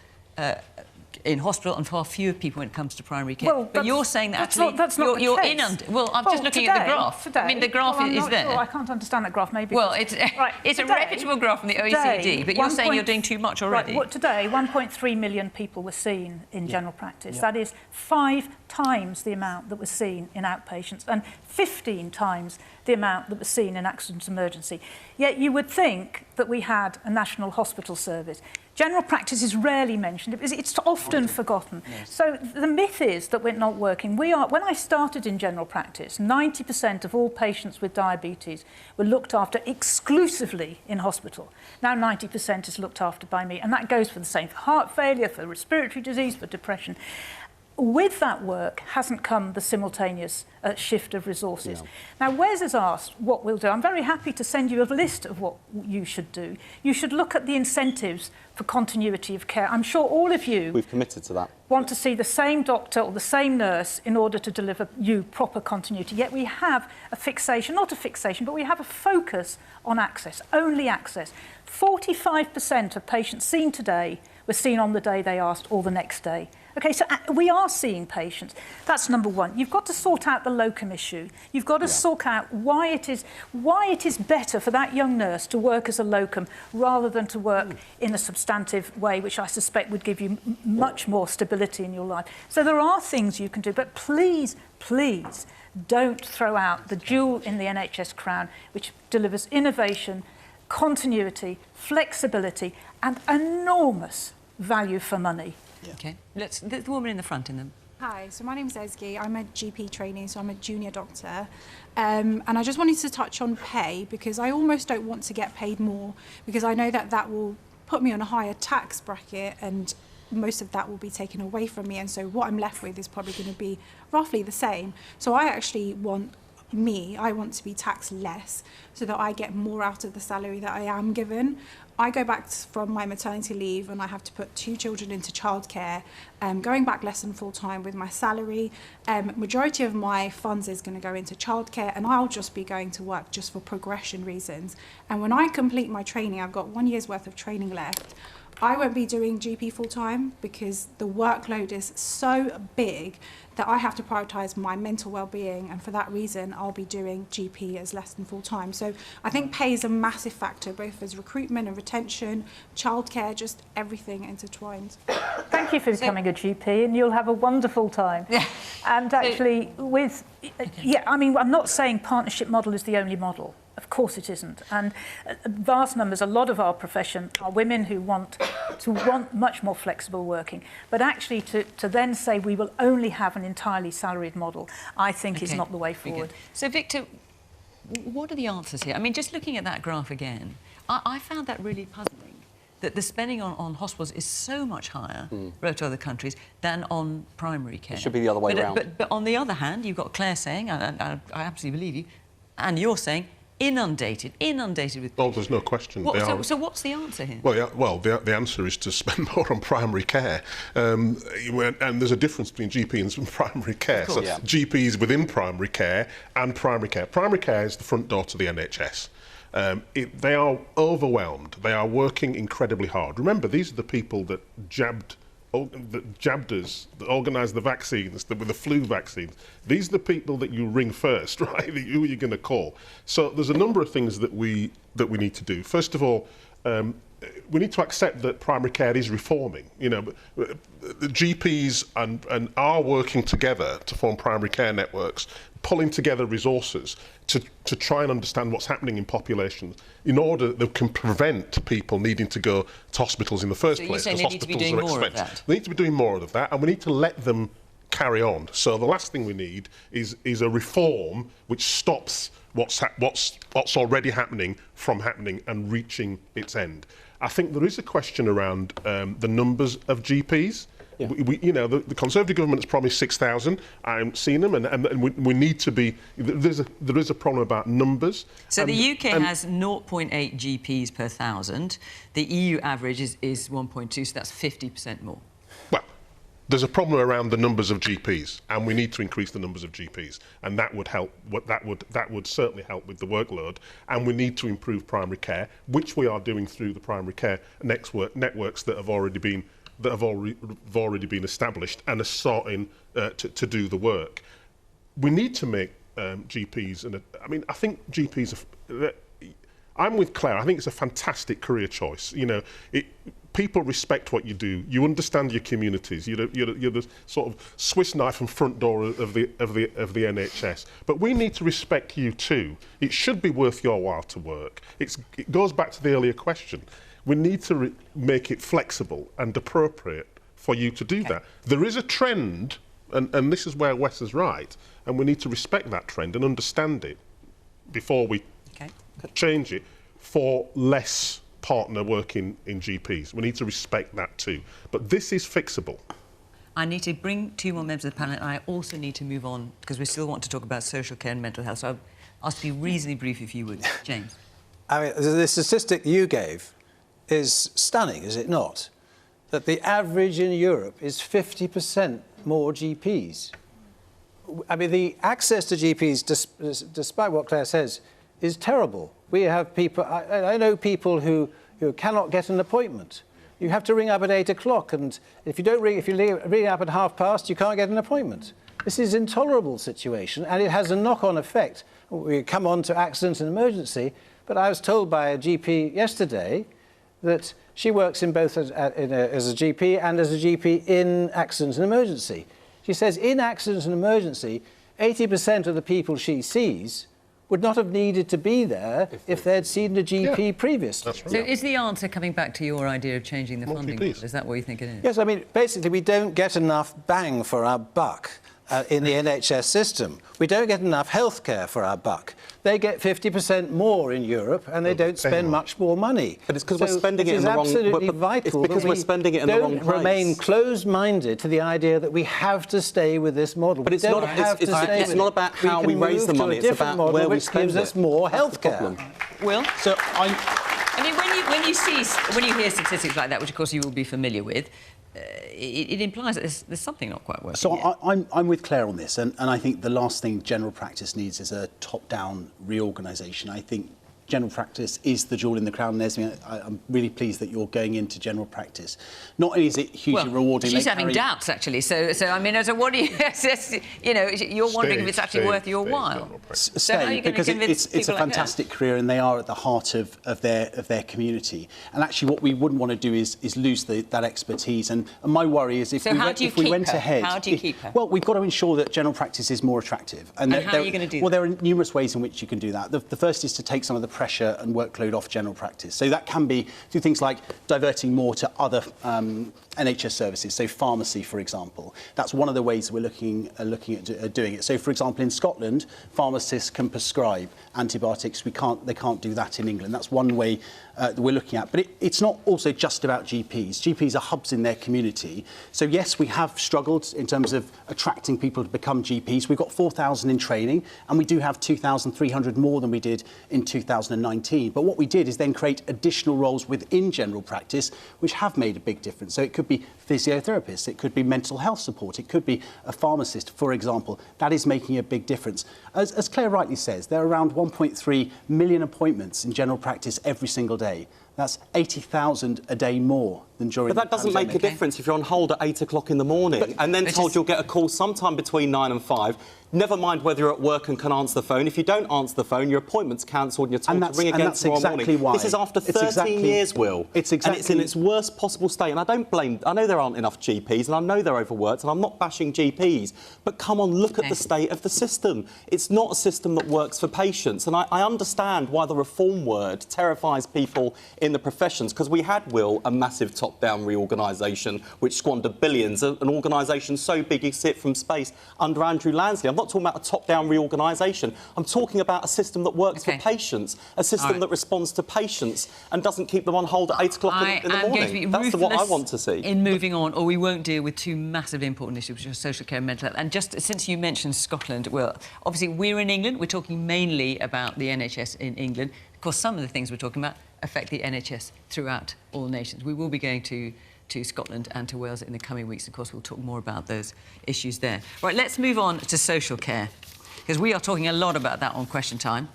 in hospital and far fewer people when it comes to primary care. Well, but you're saying that actually you're inundated. Well, I'm just looking at the graph. Today, I mean, the graph is there. Sure, I can't understand that graph, maybe. Well, it's a reputable graph from the OECD, but you're saying you're doing too much already. Right, today, 1.3 million people were seen in general practice. That is 5 times the amount that was seen in outpatients and 15 times the amount that was seen in accident emergency. Yet you would think that we had a national hospital service. General practice is rarely mentioned. It's often forgotten. Yes. So the myth is that we're not working. When I started in general practice, 90% of all patients with diabetes were looked after exclusively in hospital. Now 90% is looked after by me, and that goes for the same for heart failure, for respiratory disease, for depression. With that work hasn't come the simultaneous shift of resources. Yeah. Now, Wes has asked what we'll do. I'm very happy to send you a list of what you should do. You should look at the incentives for continuity of care. I'm sure all of you... We've committed to that. ...want to see the same doctor or the same nurse in order to deliver you proper continuity. Yet we have a fixation, not a fixation, but we have a focus on access, only access. 45% of patients seen today were seen on the day they asked or the next day. OK, so we are seeing patients. That's number one. You've got to sort out the locum issue. You've got to sort out why it is better for that young nurse to work as a locum rather than to work in a substantive way, which I suspect would give you much more stability in your life. So there are things you can do, but please, please don't throw out the jewel in the NHS crown, which delivers innovation, continuity, flexibility, and enormous value for money. Yeah. OK. The woman in the front in them. Hi, so my name's Ezgi. I'm a GP trainee, so I'm a junior doctor. And I just wanted to touch on pay, because I almost don't want to get paid more, because I know that will put me on a higher tax bracket and most of that will be taken away from me. And so what I'm left with is probably going to be roughly the same. So I actually want to be taxed less so that I get more out of the salary that I am given. I go back from my maternity leave and I have to put 2 children into childcare, going back less than full time with my salary. Majority of my funds is going to go into childcare, and I'll just be going to work just for progression reasons. And when I complete my training, I've got 1 year's worth of training left. I won't be doing GP full-time because the workload is so big that I have to prioritise my mental well-being, and for that reason I'll be doing GP as less than full-time. So I think pay is a massive factor, both as recruitment and retention, childcare, just everything intertwined. Thank you for becoming a GP, and you'll have a wonderful time. Yeah. And actually, I mean, I'm not saying partnership model is the only model. Of course it isn't. And vast numbers, a lot of our profession are women who want much more flexible working. But actually to then say we will only have an entirely salaried model, I think is not the way forward. So Victor, what are the answers here? I mean, just looking at that graph again, I found that really puzzling, that the spending on hospitals is so much higher relative to other countries than on primary care. It should be the other way around. But on the other hand, you've got Claire saying, and I absolutely believe you, and you're saying, inundated with... Oh, there's no question. So what's the answer here? Well, the answer is to spend more on primary care. And there's a difference between GP and primary care. So GPs within primary care and primary care. Primary care is the front door to the NHS. They are overwhelmed. They are working incredibly hard. Remember, these are the people that jabbed us, that organised the vaccines, with the flu vaccines. These are the people that you ring first, right? Who are you going to call? So there's a number of things that we need to do. First of all, we need to accept that primary care is reforming. You know, the GPs and are working together to form primary care networks, pulling together resources to try and understand what's happening in populations in order that can prevent people needing to go to hospitals in the first place. So you're saying they need to be doing more of that? They need to be doing more of that, and we need to let them carry on. So the last thing we need is a reform which stops what's already happening from happening and reaching its end. I think there is a question around the numbers of GPs. Yeah. The Conservative government has promised 6,000. I haven't seen them, and we need to be... There is a problem about numbers. So the UK has 0.8 GPs per 1,000. The EU average is 1.2, so that's 50% more. Well, there's a problem around the numbers of GPs, and we need to increase the numbers of GPs, and that would help. That would certainly help with the workload. And we need to improve primary care, which we are doing through the primary care networks that have already been established and are starting to do the work. We need to make GPs, I think GPs I'm with Claire. I think it's a fantastic career choice. You know, people respect what you do. You understand your communities. You're the sort of Swiss knife and front door of the NHS. But we need to respect you too. It should be worth your while to work. It goes back to the earlier question. We need to make it flexible and appropriate for you to do that. There is a trend, and this is where Wes is right, and we need to respect that trend and understand it before we change it for less partner working in GPs. We need to respect that too. But this is fixable. I need to bring 2 more members of the panel, and I also need to move on because we still want to talk about social care and mental health. So I'll ask you reasonably brief if you would. James. I mean, the statistic you gave is stunning, is it not? That the average in Europe is 50% more GPs. I mean, the access to GPs, despite what Claire says, is terrible. We have people, I know people who cannot get an appointment. You have to ring up at 8 o'clock, and if you ring up at 1:30, you can't get an appointment. This is an intolerable situation, and it has a knock-on effect. We come on to accident and emergency, but I was told by a GP yesterday that she works in both as a GP and as a GP in accident and emergency. She says in accident and emergency, 80% of the people she sees would not have needed to be there if they'd seen a GP previously. Right. So is the answer coming back to your idea of changing the funding model? Is that what you think it is? Yes, I mean, basically we don't get enough bang for our buck in the NHS system. We don't get enough healthcare for our buck. They get 50% more in Europe, and they don't spend much more money. But it's because we're spending it in the wrong... It's absolutely vital. It's because we're spending it in the wrong place. Don't remain closed-minded to the idea that we have to stay with this model. But it's not about how we raise the money. It's about where we spend it. Gives us more healthcare. Will? So I mean, when you hear statistics like that, which of course you will be familiar with, it implies that there's something not quite working. So I'm with Claire on this, and I think the last thing general practice needs is a top-down reorganisation. I think general practice is the jewel in the crown. Esme, I'm really pleased that you're going into general practice. Not only is it hugely rewarding... She's having doubts, actually. So I mean, so what do you... you know, you're wondering if it's actually worth your while. Stay, because it's a fantastic career, and they are at the heart of their community. And actually what we wouldn't want to do is lose that expertise. And my worry is if we went ahead... How do you keep her? Well, we've got to ensure that general practice is more attractive. And how are you going to do that? Well, there are numerous ways in which you can do that. The first is to take some of the pressure and workload off general practice. So that can be through things like diverting more to other NHS services, so pharmacy, for example. That's one of the ways we're looking at doing it. So, for example, in Scotland, pharmacists can prescribe antibiotics. They can't do that in England. That's one way that we're looking at. But it's not also just about GPs. GPs are hubs in their community. So, yes, we have struggled in terms of attracting people to become GPs. We've got 4,000 in training, and we do have 2,300 more than we did in 2019. But what we did is then create additional roles within general practice, which have made a big difference. So it could be physiotherapists, it could be mental health support, it could be a pharmacist, for example. That is making a big difference. As Claire rightly says, there are around 1.3 million appointments in general practice every single day. That's 80,000 a day more than during But that doesn't make a difference if you're on hold at 8 o'clock in the morning and then told you'll get a call sometime between 9 and 5. Never mind whether you're at work and can answer the phone. If you don't answer the phone, your appointment's cancelled and you're told to ring again tomorrow morning. Why. This is after 13 years, Will. And it's in its worst possible state. And I don't blame... I know there aren't enough GPs and I know they're overworked and I'm not bashing GPs. But come on, look at the state of the system. It's not a system that works for patients. And I understand why the reform word terrifies people in the professions, because we had, Will, a massive top-down reorganisation which squandered billions, an organisation so big you see it from space under Andrew Lansley. I'm not talking about a top-down reorganisation. I'm talking about a system that works for patients, a system that responds to patients and doesn't keep them on hold at 8 o'clock in the morning. That's what I want to see. In moving on, or we won't deal with two massively important issues, which are social care and mental health. And just since you mentioned Scotland, well, obviously we're in England. We're talking mainly about the NHS in England. Of course, some of the things we're talking about affect the NHS throughout all nations. We will be going to Scotland and to Wales in the coming weeks. Of course, we'll talk more about those issues there. Right, let's move on to social care, because we are talking a lot about that on Question Time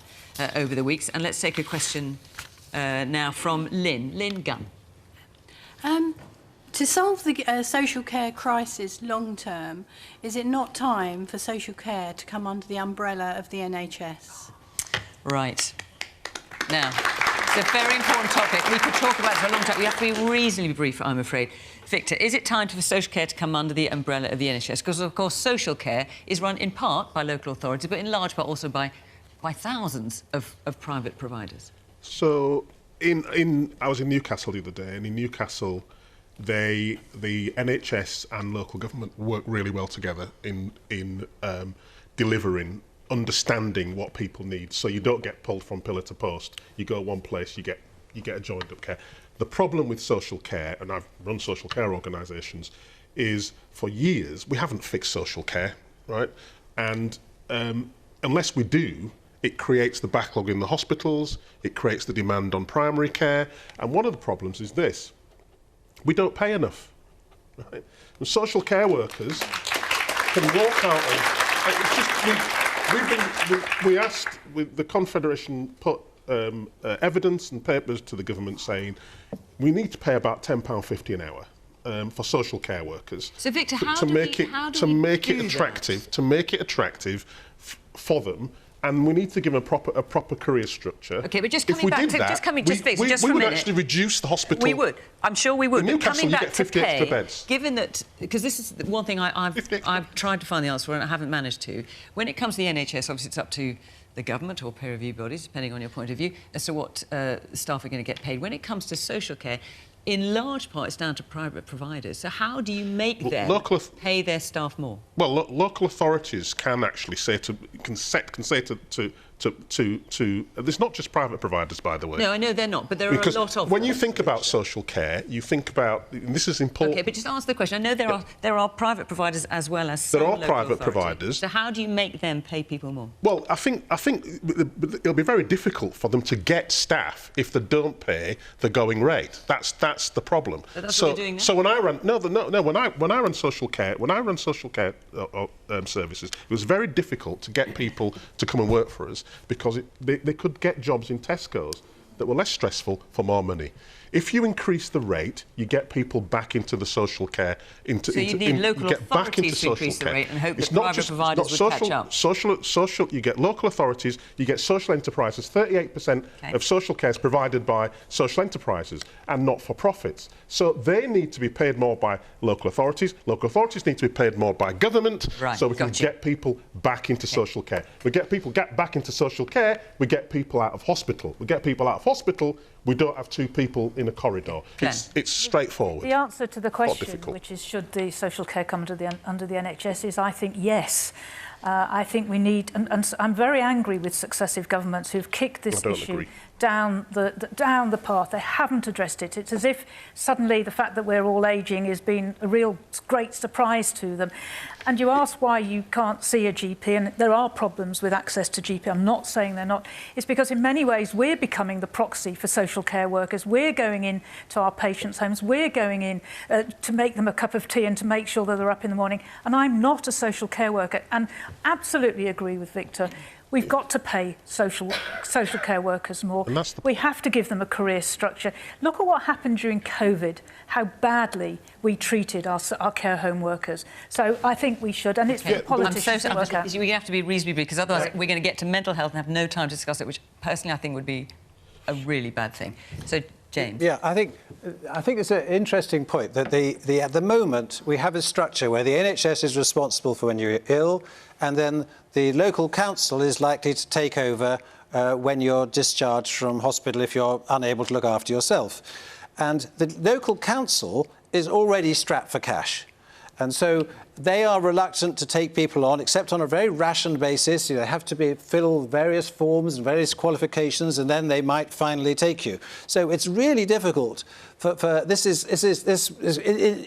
over the weeks. And let's take a question now from Lynn Gunn. To solve the social care crisis long term, is it not time for social care to come under the umbrella of the NHS? Right. Now, it's a very important topic. We could talk about it for a long time. We have to be reasonably brief, I'm afraid. Victor, is it time for social care to come under the umbrella of the NHS? Because, of course, social care is run in part by local authorities, but in large part also by thousands of private providers. So, I was in Newcastle the other day, and in Newcastle, the NHS and local government work really well together in delivering, understanding what people need, so you don't get pulled from pillar to post. You go one place, you get a joined up care. The problem with social care, and I've run social care organisations, is for years we haven't fixed social care, right? And unless we do, it creates the backlog in the hospitals, it creates the demand on primary care, and one of the problems is this: we don't pay enough, right? And social care workers can walk out of... It's just... We asked, the Confederation put evidence and papers to the government saying we need to pay about £10.50 an hour for social care workers. So, Victor, to make it attractive for them. And we need to give a proper career structure. OK, but just coming back to... We would actually reduce the hospital... We would. I'm sure we would. In Newcastle, coming back you get 50 extra beds. Given that... Because this is one thing I've tried to find the answer for and I haven't managed to. When it comes to the NHS, obviously it's up to the government or peer review bodies, depending on your point of view, as to what staff are going to get paid. When it comes to social care, in large part, it's down to private providers. So how do you make them pay their staff more? Well, local authorities can actually say can say to there's not just private providers, by the way. No, I know they're not, but there are a lot of when you think about social care, you think about, and this is important. OK, but just answer the question. I know there are private providers as well as some local private authorities. Providers. So how do you make them pay people more? Well, I think it'll be very difficult for them to get staff if they don't pay the going rate. That's the problem. But that's what you're doing now. So when I run when I run social care services, it was very difficult to get people to come and work for us because they could get jobs in Tesco's that were less stressful for more money. If you increase the rate, you get people back into the social care. So you need local authorities to increase the rate and hope that private providers would catch up. You get local authorities, you get social enterprises. 38% of social care is provided by social enterprises and not-for-profits. So they need to be paid more by local authorities. Local authorities need to be paid more by government, so we can get people back into social care. We get people back into social care, we get people out of hospital. We get people out of hospital, we don't have two people in a corridor. It's straightforward. The answer to the question, which is should the social care come under the NHS, is I think yes. I think we need, and I'm very angry with successive governments who've kicked this issue down the path. They haven't addressed it. It's as if suddenly the fact that we're all ageing has been a real great surprise to them. And you ask why you can't see a GP, and there are problems with access to GP. I'm not saying they're not. It's because in many ways we're becoming the proxy for social care workers. We're going in to our patients' homes. We're going in to make them a cup of tea and to make sure that they're up in the morning. And I'm not a social care worker, and absolutely agree with Victor. We've got to pay social care workers more. We have to give them a career structure. Look at what happened during COVID, how badly we treated our care home workers. So I think we should, and it's for politicians to work out. We have to be reasonably brief, because otherwise we're going to get to mental health and have no time to discuss it, which personally I think would be a really bad thing. So, James. Yeah, I think it's an interesting point that at the moment we have a structure where the NHS is responsible for when you're ill, and then the local council is likely to take over when you're discharged from hospital if you're unable to look after yourself. And the local council is already strapped for cash. And so they are reluctant to take people on, except on a very rationed basis. They have to fill various forms and various qualifications, and then they might finally take you. So it's really difficult. This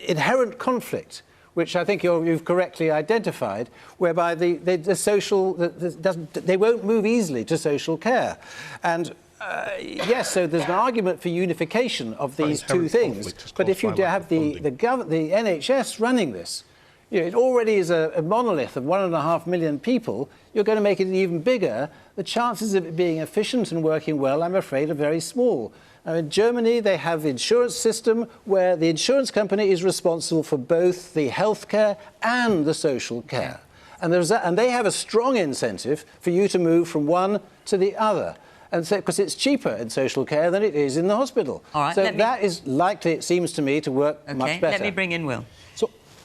inherent conflict, which I think you've correctly identified, whereby they won't move easily to social care. And yes, so there's an argument for unification of these two things. But if you have the NHS running this, it already is a monolith of 1.5 million people. You're going to make it even bigger. The chances of it being efficient and working well, I'm afraid, are very small. Now, in Germany, they have the insurance system where the insurance company is responsible for both the healthcare and the social care. And they have a strong incentive for you to move from one to the other. And so, because it's cheaper in social care than it is in the hospital. All right, so that is likely, it seems to me, to work much better. Let me bring in Will.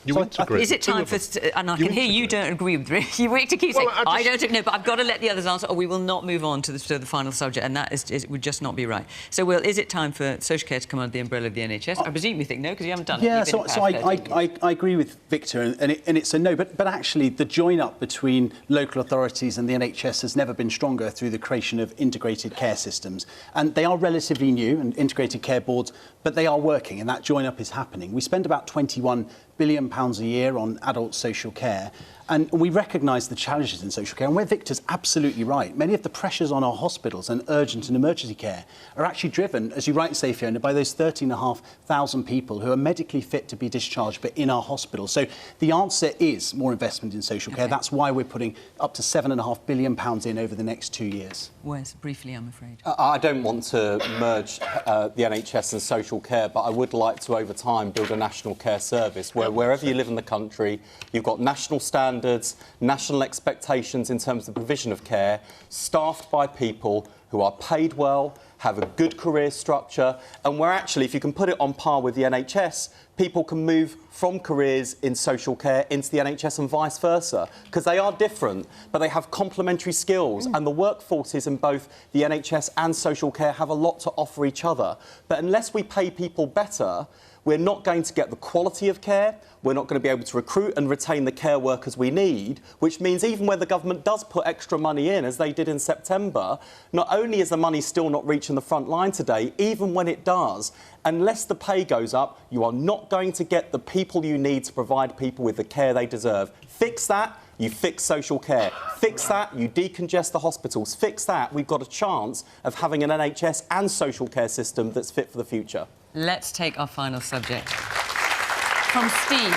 Is it time for... And I can hear you don't agree with Rick. You wait to keep saying, I don't know, but I've got to let the others answer, or we will not move on to the final subject, and that it would just not be right. So, Will, is it time for social care to come under the umbrella of the NHS? I presume you think no, because you haven't done it. Yeah, so I agree with Victor, and it's a no. But actually, the join-up between local authorities and the NHS has never been stronger through the creation of integrated care systems. And they are relatively new, and integrated care boards, but they are working, and that join-up is happening. We spend about £21 billion a year on adult social care, and we recognise the challenges in social care, and where Victor's absolutely right, many of the pressures on our hospitals and urgent and emergency care are actually driven, as you rightly say, Fiona, by those 13,500 people who are medically fit to be discharged but in our hospitals. So the answer is more investment in social care. That's why we're putting up to £7.5 billion in over the next 2 years. Wes, briefly, I'm afraid. I don't want to merge the NHS and social care, but I would like to, over time, build a national care service where wherever you live in the country, you've got national standards, national expectations in terms of the provision of care, staffed by people who are paid well, have a good career structure, and where actually, if you can put it on par with the NHS, people can move from careers in social care into the NHS and vice versa, because they are different, but they have complementary skills, and the workforces in both the NHS and social care have a lot to offer each other. But unless we pay people better, we're not going to get the quality of care, we're not going to be able to recruit and retain the care workers we need, which means even when the government does put extra money in, as they did in September, not only is the money still not reaching the front line today, even when it does, unless the pay goes up, you are not going to get the people you need to provide people with the care they deserve. Fix that, you fix social care. Fix that, you decongest the hospitals. Fix that, we've got a chance of having an NHS and social care system that's fit for the future. Let's take our final subject. From Steve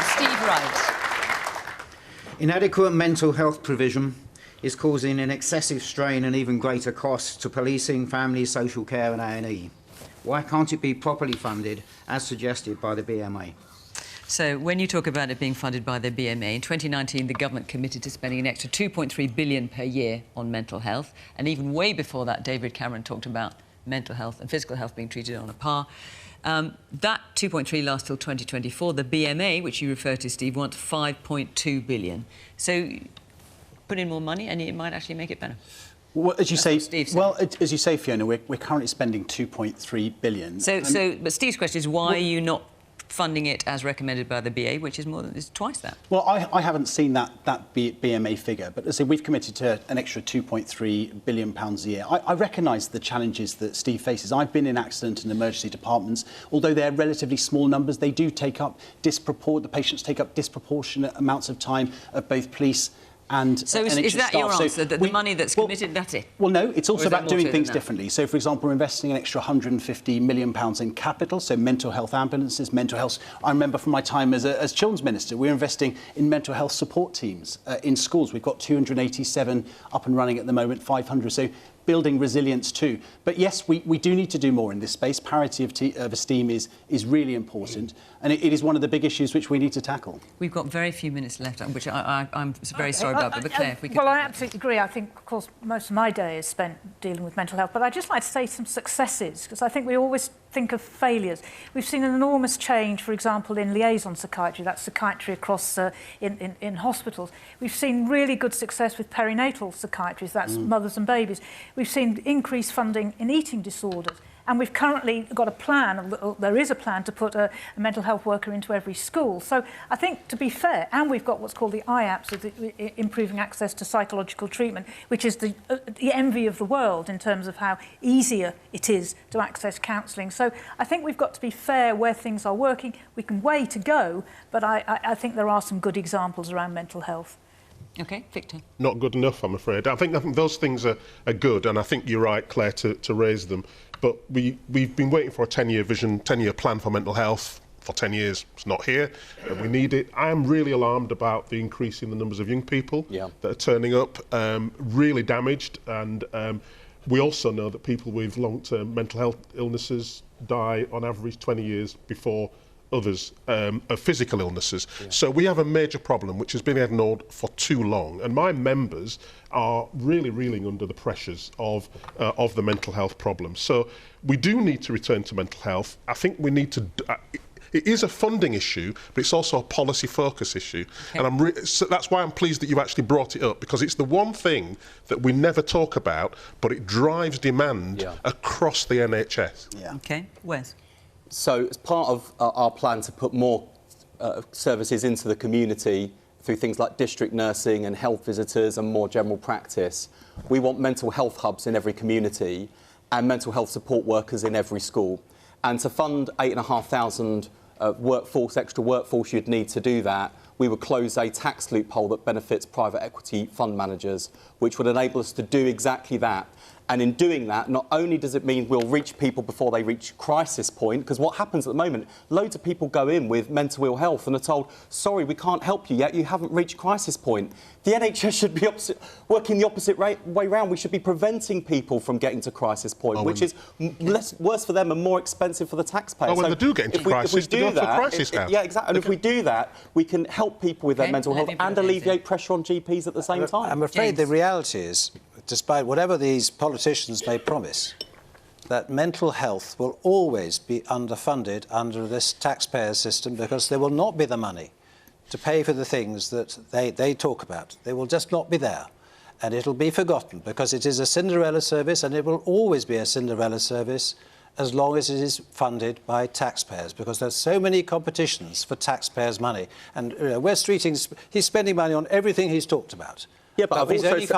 Wright. Inadequate mental health provision, is causing an excessive strain and even greater costs to policing, family, social care and A&E. Why can't it be properly funded as suggested by the BMA? So when you talk about it being funded by the BMA, in 2019 the government committed to spending an extra $2.3 billion per year on mental health, and even way before that David Cameron talked about mental health and physical health being treated on a par. That 2.3 lasts till 2024. The BMA, which you refer to, Steve, wants 5.2 billion. So put in more money and it might actually make it better. Well, as you say, as you say, Fiona, we're currently spending 2.3 billion. But Steve's question is why are you not funding it as recommended by the BA, which is twice that? Well, I haven't seen that BMA figure, but as I say, we've committed to an extra £2.3 billion a year. I recognise the challenges that Steve faces. I've been in accident and emergency departments. Although they're relatively small numbers, they do take up the patients take up disproportionate amounts of time of both police and so NHS is that staff. your answer, that the money that's committed, that's it? Well, no, it's also about doing things differently. So, for example, we're investing an extra £150 million in capital, so mental health ambulances, mental health. I remember from my time as Children's Minister, we're investing in mental health support teams in schools. We've got 287 up and running at the moment, 500. So building resilience too. But yes, we do need to do more in this space. Parity of esteem is really important, and it is one of the big issues which we need to tackle. We've got very few minutes left, which I'm very sorry about, but Claire, if we could... Well, I absolutely agree. I think, of course, most of my day is spent dealing with mental health, but I'd just like to say some successes, because I think we always think of failures. We've seen an enormous change, for example, in liaison psychiatry, that's psychiatry across in hospitals. We've seen really good success with perinatal psychiatry, that's mothers and babies. We've seen increased funding in eating disorders. And we've currently got a plan, there is a plan to put a mental health worker into every school. So I think, to be fair, and we've got what's called the IAPS, improving access to psychological treatment, which is the envy of the world in terms of how easier it is to access counselling. So I think we've got to be fair where things are working. We can way to go, but I think there are some good examples around mental health. OK, Victor. Not good enough, I'm afraid. I think those things are good, and I think you're right, Claire, to raise them. But we've been waiting for a 10-year vision, 10-year plan for mental health for 10 years. It's not here, and we need it. I am really alarmed about the increase in the numbers of young people that are turning up, really damaged. And we also know that people with long-term mental health illnesses die on average 20 years before others of physical illnesses. So we have a major problem which has been ignored for too long, and my members are really reeling under the pressures of the mental health problem. So we do need to return to mental health. I think we need to... it is a funding issue, but it's also a policy focus issue. Okay. And so that's why I'm pleased that you've actually brought it up, because it's the one thing that we never talk about, but it drives demand across the NHS. Yeah. OK, Wes? So as part of our plan to put more services into the community through things like district nursing and health visitors and more general practice, we want mental health hubs in every community and mental health support workers in every school. And to fund 8,500 extra workforce you'd need to do that, we would close a tax loophole that benefits private equity fund managers, which would enable us to do exactly that. And in doing that, not only does it mean we'll reach people before they reach crisis point, because what happens at the moment, loads of people go in with mental ill health and are told, sorry, we can't help you yet, you haven't reached crisis point. The NHS should be working the opposite way round. We should be preventing people from getting to crisis point, which is worse for them and more expensive for the taxpayer. When they do get into crisis, they go for crisis house. Yeah, exactly. And if we do that, we can help people with their mental health and alleviate pressure on GPs at the same time. I'm afraid the reality is, despite whatever these politicians may promise, that mental health will always be underfunded under this taxpayer system, because there will not be the money to pay for the things that they talk about. They will just not be there. And it'll be forgotten, because it is a Cinderella service, and it will always be a Cinderella service as long as it is funded by taxpayers, because there's so many competitions for taxpayers' money. And Wes Streeting, he's spending money on everything he's talked about. Yeah, but I've also said... He's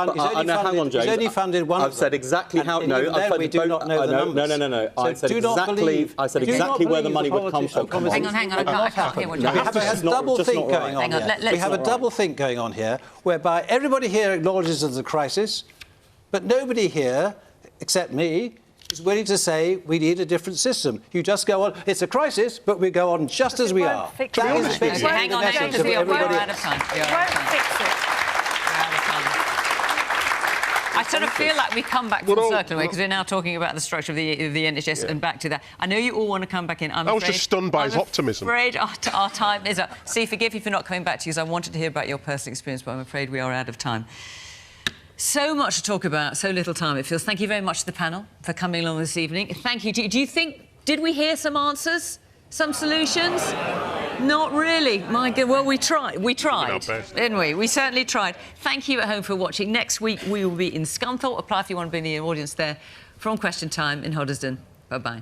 only funded one. I've said exactly how... No, I've said we do not know the numbers. No. I said exactly where the money would come from. Hang on, I can't hear what you're saying. We have a double think going on here. We have a double think going on here, whereby everybody here acknowledges there's a crisis, but nobody here, except me, is willing to say we need a different system. You just go on, it's a crisis, but we go on just as we are. That is fixing the message of everybody. We're out of time. I sort of feel like we come back full circle because we're now talking about the structure of the NHS and back to that. I know you all want to come back in. I was just stunned by his optimism. I'm afraid our time is up. See, forgive me for not coming back to you because I wanted to hear about your personal experience, but I'm afraid we are out of time. So much to talk about, so little time it feels. Thank you very much to the panel for coming along this evening. Thank you. Do you think... Did we hear some answers? Some solutions? Not really. My God. Well, we tried. We tried, didn't we? We certainly tried. Thank you at home for watching. Next week, we will be in Scunthorpe. Apply if you want to be in the audience there from Question Time in Hoddesdon. Bye-bye.